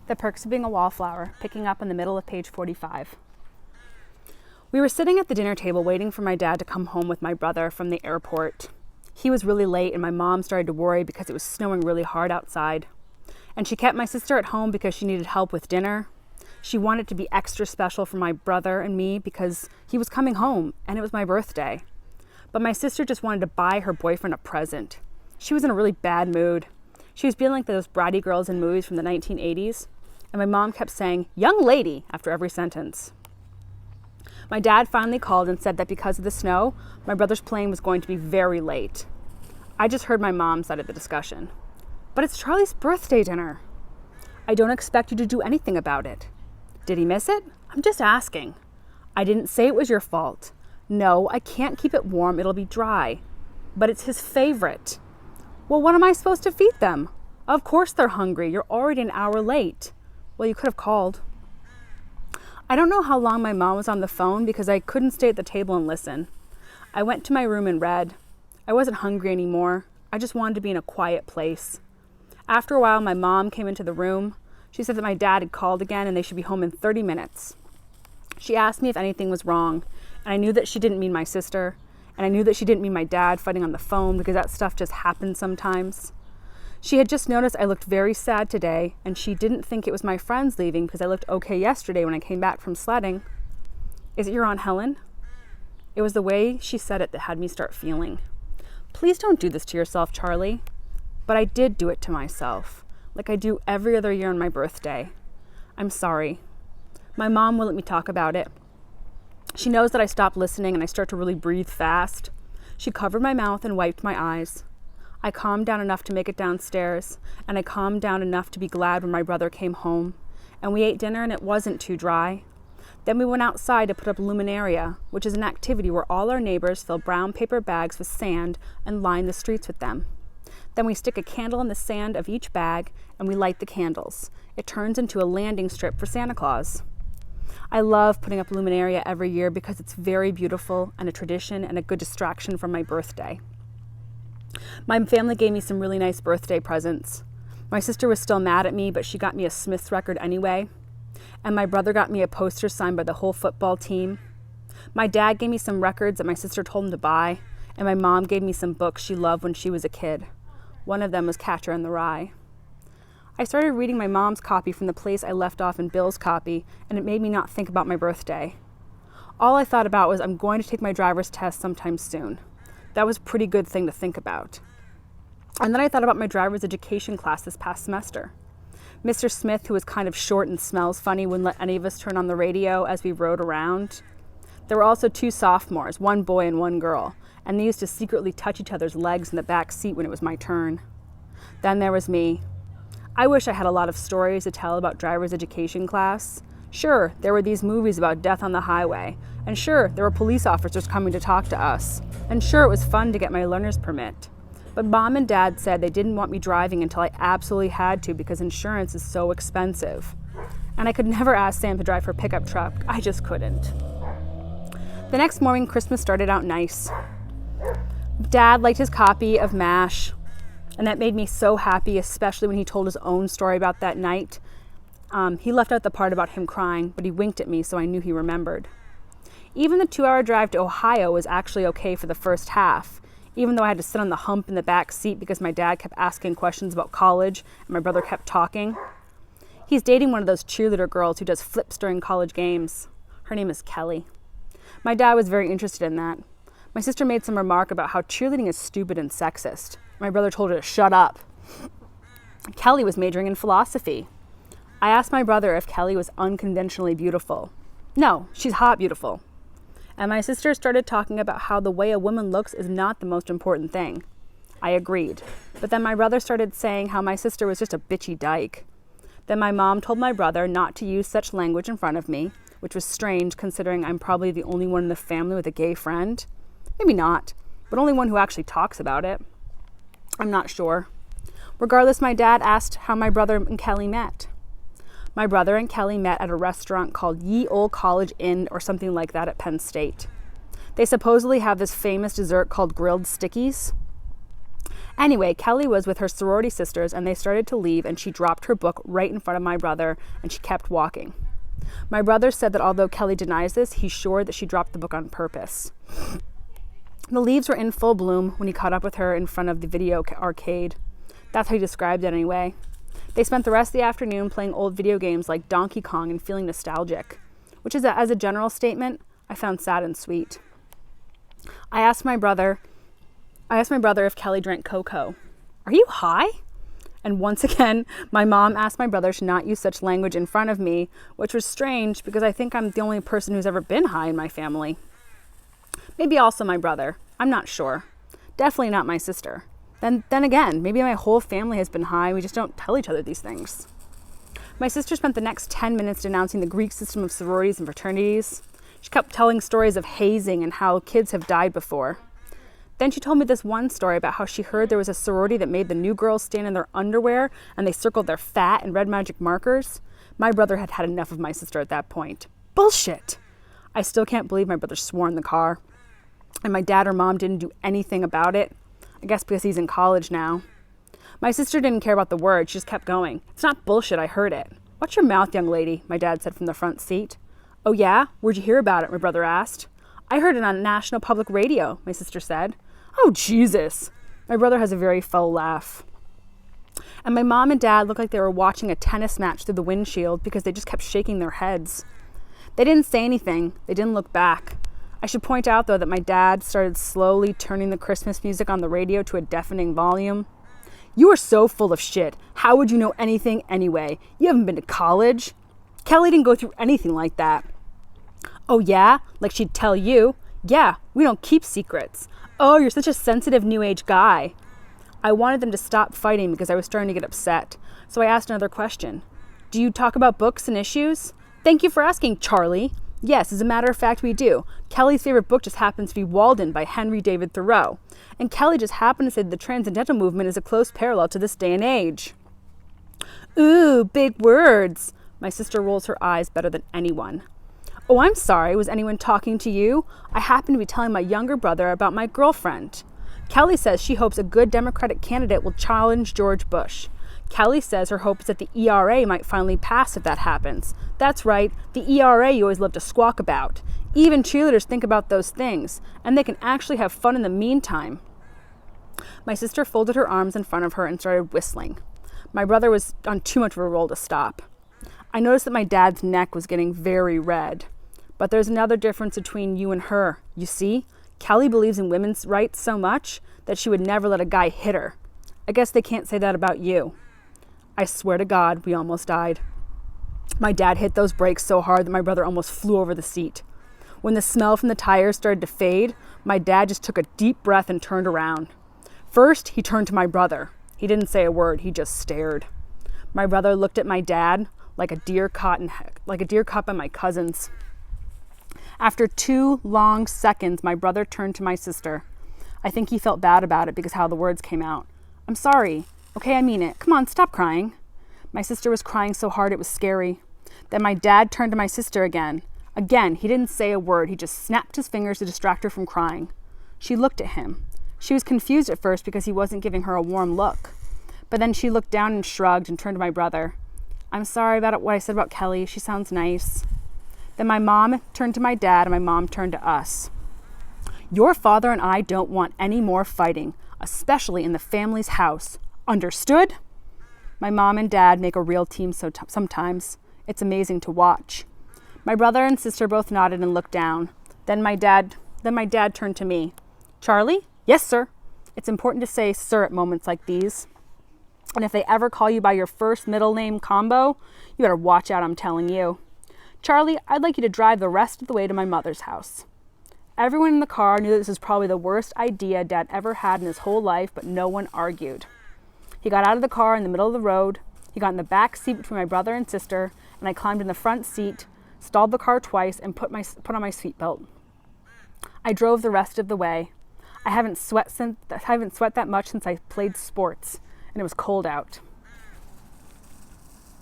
The Perks of Being a Wallflower, picking up in the middle of page 45. We were sitting at the dinner table waiting for my dad to come home with my brother from the airport. He was really late and my mom started to worry because it was snowing really hard outside. And she kept my sister at home because she needed help with dinner. She wanted to be extra special for my brother and me because he was coming home and it was my birthday. But my sister just wanted to buy her boyfriend a present. She was in a really bad mood. She was feeling like those bratty girls in movies from the 1980s. And my mom kept saying, "Young lady," after every sentence. My dad finally called and said that because of the snow, my brother's plane was going to be very late. I just heard my mom's side of the discussion. "But it's Charlie's birthday dinner." "I don't expect you to do anything about it." "Did he miss it?" "I'm just asking." "I didn't say it was your fault." "No, I can't keep it warm. It'll be dry." "But it's his favorite." "Well, what am I supposed to feed them?" "Of course they're hungry. You're already an hour late." "Well, you could have called." I don't know how long my mom was on the phone because I couldn't stay at the table and listen. I went to my room and read. I wasn't hungry anymore. I just wanted to be in a quiet place. After a while, my mom came into the room. She said that my dad had called again and they should be home in 30 minutes. She asked me if anything was wrong, and I knew that she didn't mean my sister, and I knew that she didn't mean my dad fighting on the phone because that stuff just happens sometimes. She had just noticed I looked very sad today, and she didn't think it was my friends leaving because I looked okay yesterday when I came back from sledding. "Is it your Aunt Helen?" It was the way she said it that had me start feeling. "Please don't do this to yourself, Charlie." But I did do it to myself, like I do every other year on my birthday. I'm sorry. My mom will let me talk about it. She knows that I stop listening and I start to really breathe fast. She covered my mouth and wiped my eyes. I calmed down enough to make it downstairs, and I calmed down enough to be glad when my brother came home. And we ate dinner and it wasn't too dry. Then we went outside to put up luminaria, which is an activity where all our neighbors fill brown paper bags with sand and line the streets with them. Then we stick a candle in the sand of each bag and we light the candles. It turns into a landing strip for Santa Claus. I love putting up luminaria every year because it's very beautiful and a tradition and a good distraction from my birthday. My family gave me some really nice birthday presents. My sister was still mad at me, but she got me a Smith's record anyway. And my brother got me a poster signed by the whole football team. My dad gave me some records that my sister told him to buy, and my mom gave me some books she loved when she was a kid. One of them was Catcher in the Rye. I started reading my mom's copy from the place I left off in Bill's copy, and it made me not think about my birthday. All I thought about was I'm going to take my driver's test sometime soon. That was a pretty good thing to think about. And then I thought about my driver's education class this past semester. Mr. Smith, who was kind of short and smells funny, wouldn't let any of us turn on the radio as we rode around. There were also 2 sophomores, 1 boy and 1 girl, and they used to secretly touch each other's legs in the back seat when it was my turn. Then there was me. I wish I had a lot of stories to tell about driver's education class. Sure, there were these movies about death on the highway, and sure, there were police officers coming to talk to us, and sure, it was fun to get my learner's permit. But Mom and Dad said they didn't want me driving until I absolutely had to because insurance is so expensive. And I could never ask Sam to drive her pickup truck. I just couldn't. The next morning, Christmas started out nice. Dad liked his copy of MASH, and that made me so happy, especially when he told his own story about that night. He left out the part about him crying, but he winked at me, so I knew he remembered. Even the 2-hour drive to Ohio was actually okay for the first half, even though I had to sit on the hump in the back seat because my dad kept asking questions about college and my brother kept talking. He's dating one of those cheerleader girls who does flips during college games. Her name is Kelly. My dad was very interested in that. My sister made some remark about how cheerleading is stupid and sexist. My brother told her to shut up. Kelly was majoring in philosophy. I asked my brother if Kelly was unconventionally beautiful. No, she's hot beautiful. And my sister started talking about how the way a woman looks is not the most important thing. I agreed. But then my brother started saying how my sister was just a bitchy dyke. Then my mom told my brother not to use such language in front of me, which was strange considering I'm probably the only one in the family with a gay friend. Maybe not, but only one who actually talks about it. I'm not sure. Regardless, my dad asked how my brother and Kelly met. My brother and Kelly met at a restaurant called Ye Old College Inn or something like that at Penn State. They supposedly have this famous dessert called grilled stickies. Anyway, Kelly was with her sorority sisters and they started to leave, and she dropped her book right in front of my brother and she kept walking. My brother said that although Kelly denies this, he's sure that she dropped the book on purpose. The leaves were in full bloom when he caught up with her in front of the video arcade. That's how he described it anyway. They spent the rest of the afternoon playing old video games like Donkey Kong and feeling nostalgic, which is, as a general statement, I found sad and sweet. I asked my brother if Kelly drank cocoa. Are you high? And once again, my mom asked my brother to not use such language in front of me, which was strange because I think I'm the only person who's ever been high in my family. Maybe also my brother. I'm not sure. Definitely not my sister. Then again, maybe my whole family has been high. We just don't tell each other these things. My sister spent the next 10 minutes denouncing the Greek system of sororities and fraternities. She kept telling stories of hazing and how kids have died before. Then she told me this one story about how she heard there was a sorority that made the new girls stand in their underwear and they circled their fat in red magic markers. My brother had had enough of my sister at that point. Bullshit! I still can't believe my brother swore in the car. And my dad or mom didn't do anything about it. I guess because he's in college now. My sister didn't care about the words. She just kept going. It's not bullshit, I heard it. Watch your mouth, young lady, my dad said from the front seat. Oh yeah? Where'd you hear about it? My brother asked. I heard it on national public radio, my sister said. Oh, Jesus. My brother has a very faux laugh. And my mom and dad looked like they were watching a tennis match through the windshield because they just kept shaking their heads. They didn't say anything. They didn't look back. I should point out, though, that my dad started slowly turning the Christmas music on the radio to a deafening volume. You are so full of shit. How would you know anything anyway? You haven't been to college. Kelly didn't go through anything like that. Oh, yeah? Like she'd tell you? Yeah, we don't keep secrets. Oh, you're such a sensitive new age guy. I wanted them to stop fighting because I was starting to get upset. So I asked another question. Do you talk about books and issues? Thank you for asking, Charlie. Yes, as a matter of fact, we do. Kelly's favorite book just happens to be Walden by Henry David Thoreau. And Kelly just happened to say that the transcendental movement is a close parallel to this day and age. Ooh, big words. My sister rolls her eyes better than anyone. Oh, I'm sorry. Was anyone talking to you? I happen to be telling my younger brother about my girlfriend. Kelly says she hopes a good Democratic candidate will challenge George Bush. Kelly says her hope is that the ERA might finally pass if that happens. That's right, the ERA you always love to squawk about. Even cheerleaders think about those things, and they can actually have fun in the meantime. My sister folded her arms in front of her and started whistling. My brother was on too much of a roll to stop. I noticed that my dad's neck was getting very red. But there's another difference between you and her. You see, Kelly believes in women's rights so much that she would never let a guy hit her. I guess they can't say that about you. I swear to God, we almost died. My dad hit those brakes so hard that my brother almost flew over the seat. When the smell from the tires started to fade, my dad just took a deep breath and turned around. First, he turned to my brother. He didn't say a word, he just stared. My brother looked at my dad like a deer caught by my cousins. After 2 long seconds, my brother turned to my sister. I think he felt bad about it because how the words came out. I'm sorry. Okay, I mean it. Come on, stop crying. My sister was crying so hard it was scary. Then my dad turned to my sister again. Again, he didn't say a word. He just snapped his fingers to distract her from crying. She looked at him. She was confused at first because he wasn't giving her a warm look. But then she looked down and shrugged and turned to my brother. I'm sorry about what I said about Kelly. She sounds nice. Then my mom turned to my dad and my mom turned to us. Your father and I don't want any more fighting, especially in the family's house. Understood? My mom and dad make a real team sometimes. It's amazing to watch. My brother and sister both nodded and looked down. Then my dad turned to me. Charlie? Yes, sir. It's important to say sir at moments like these. And if they ever call you by your first middle name combo, you better watch out, I'm telling you. Charlie, I'd like you to drive the rest of the way to my mother's house. Everyone in the car knew that this was probably the worst idea Dad ever had in his whole life, but no one argued. He got out of the car in the middle of the road. He got in the back seat between my brother and sister, and I climbed in the front seat, stalled the car twice, and put on my seatbelt. I drove the rest of the way. I haven't sweat that much since I played sports, and it was cold out.